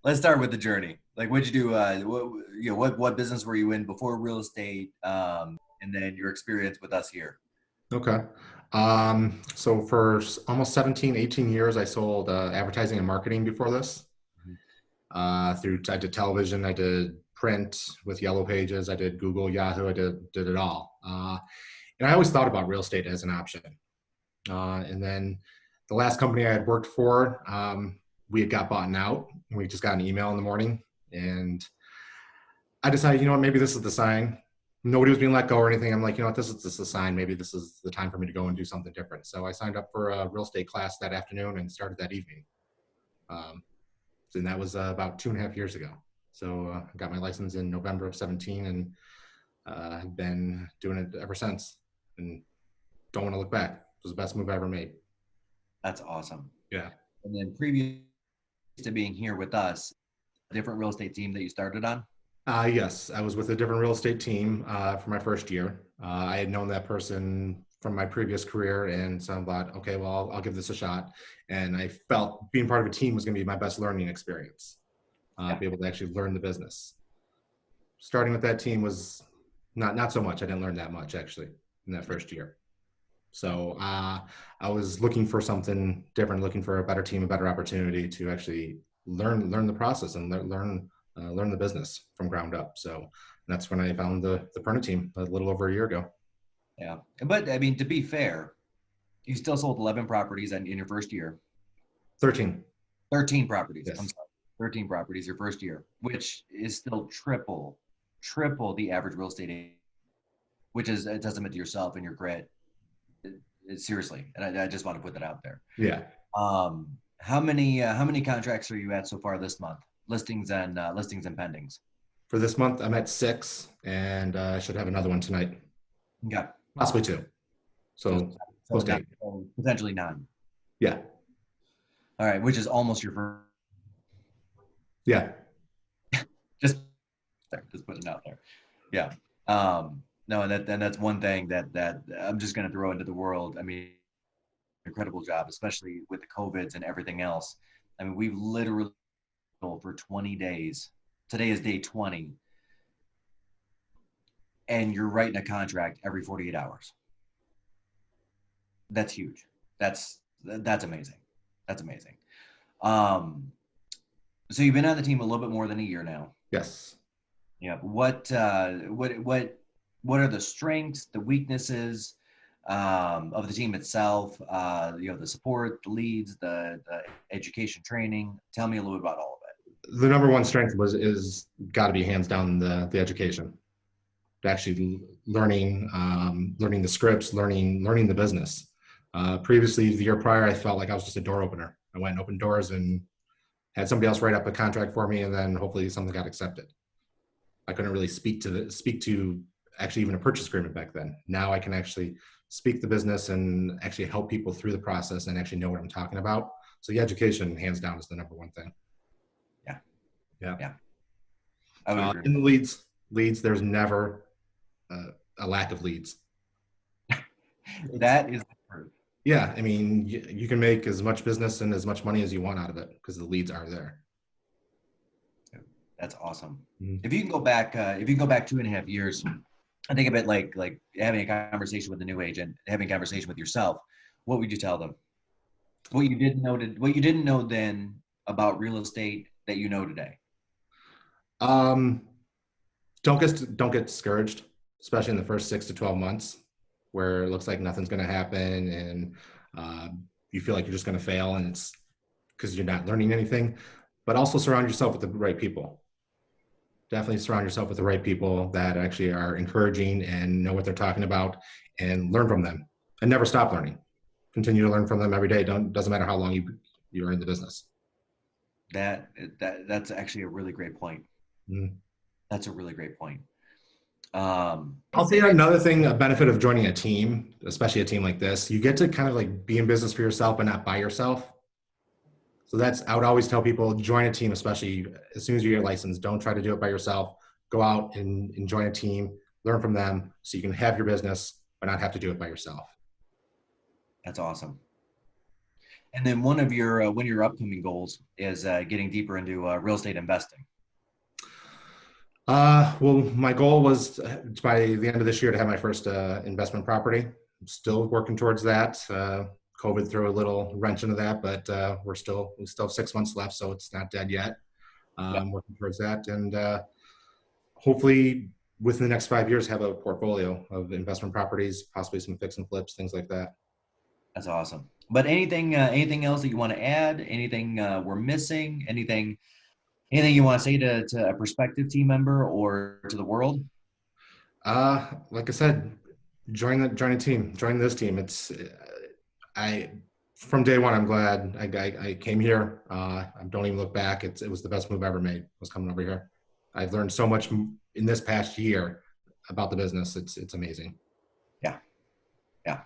let's start with the journey. Like, what'd you do? What business were you in before real estate? And then your experience with us here. Okay. So for almost 17, 18 years, I sold advertising and marketing before this. I did television, I did print with Yellow Pages, I did Google, Yahoo, I did it all. And I always thought about real estate as an option. And then the last company I had worked for, we had got bought out. And we just got an email in the morning, and I decided, maybe this is the sign. Nobody was being let go or anything. I'm like, this is a sign. Maybe this is the time for me to go and do something different. So I signed up for a real estate class that afternoon and started that evening. Um, and that was about 2.5 years ago. So I got my license in November of 17, and I've been doing it ever since, and don't want to look back. It was the best move I ever made. That's awesome. Yeah. And then previous to being here with us, a different real estate team that you started on. Yes, I was with a different real estate team for my first year. I had known that person from my previous career, and so I thought, okay, well, I'll give this a shot. And I felt being part of a team was going to be my best learning experience, Yeah. be able to actually learn the business. Starting with that team was not so much. I didn't learn that much actually in that first year. So I was looking for something different, looking for a better team, a better opportunity to actually learn the process and learn the business from ground up. So that's when I found the Perna Team a little over a year ago. Yeah. But I mean, to be fair, you still sold 11 properties in your first year. 13. 13 properties. I'm Yes. sorry. 13 properties your first year, which is still triple the average real estate agent, which is a testament to yourself and your grit. Seriously. And I just want to put that out there. Yeah. How many contracts are you at so far this month? Listings and pendings. For this month, I'm at 6, and I should have another one tonight, Okay. possibly 2. So, So so close to not, 8. so potentially none. Yeah. All right, which is almost your first. Yeah. Just putting it out there. Yeah. No, and that's one thing that I'm just going to throw into the world. I mean, incredible job, especially with the COVIDs and everything else. I mean, we've literally for 20 days. Today is day 20, and you're writing a contract every 48 hours. That's huge. That's amazing. That's amazing. Um, so you've been on the team a little bit more than a year now. Yes. Yeah. What are the strengths, the weaknesses of the team itself? The support, the leads, the education training. Tell me a little bit about all of The number one strength is got to be hands down the education. Actually learning the scripts, learning the business. Previously, the year prior, I felt like I was just a door opener. I went and opened doors and had somebody else write up a contract for me, and then hopefully something got accepted. I couldn't really speak to actually even a purchase agreement back then. Now I can actually speak the business and actually help people through the process and actually know what I'm talking about. So the education, hands down, is the number one thing. it. Yeah. Yeah. Yeah. I would agree. In the leads, there's never a lack of leads. That is the truth. Yeah, I mean, you can make as much business and as much money as you want out of it because the leads are there. That's awesome. Mhm. If you can go back 2.5 years, I think of it like having a conversation with a new agent, having a conversation with yourself. What would you tell them? What you didn't know then about real estate that you know today. Um, don't get discouraged, especially in the first 6 to 12 months, where it looks like nothing's going to happen and you feel like you're just going to fail, and it's because you're not learning anything. But also surround yourself with the right people. Definitely surround yourself with the right people that actually are encouraging and know what they're talking about, and learn from them. And never stop learning. Continue to learn from them every day. Doesn't matter how long you're in the business. That's actually a really great point. Mm. That's a really great point. I'll say another thing, a benefit of joining a team, especially a team like this, you get to kind of like be in business for yourself, but not by yourself. So I would always tell people, join a team, especially as soon as you get your license. Don't try to do it by yourself. Go out and join a team, learn from them so you can have your business, but not have to do it by yourself. That's awesome. And then one of your upcoming goals is getting deeper into real estate investing. Well, my goal was by the end of this year to have my first investment property. I'm still working towards that. COVID threw a little wrench into that, but we still have 6 months left, so it's not dead yet. Yeah, Working towards that, and hopefully within the next 5 years have a portfolio of investment properties, possibly some fix and flips, things like that. that's awesome. But anything else that you want to add? Anything we're missing? Anything you want to say to a prospective team member or to the world? Like I said, join a team, join this team. It's I from day one. I'm glad I came here. I don't even look back. It was the best move I ever made. Was coming over here. I've learned so much in this past year about the business. It's amazing. Yeah, yeah.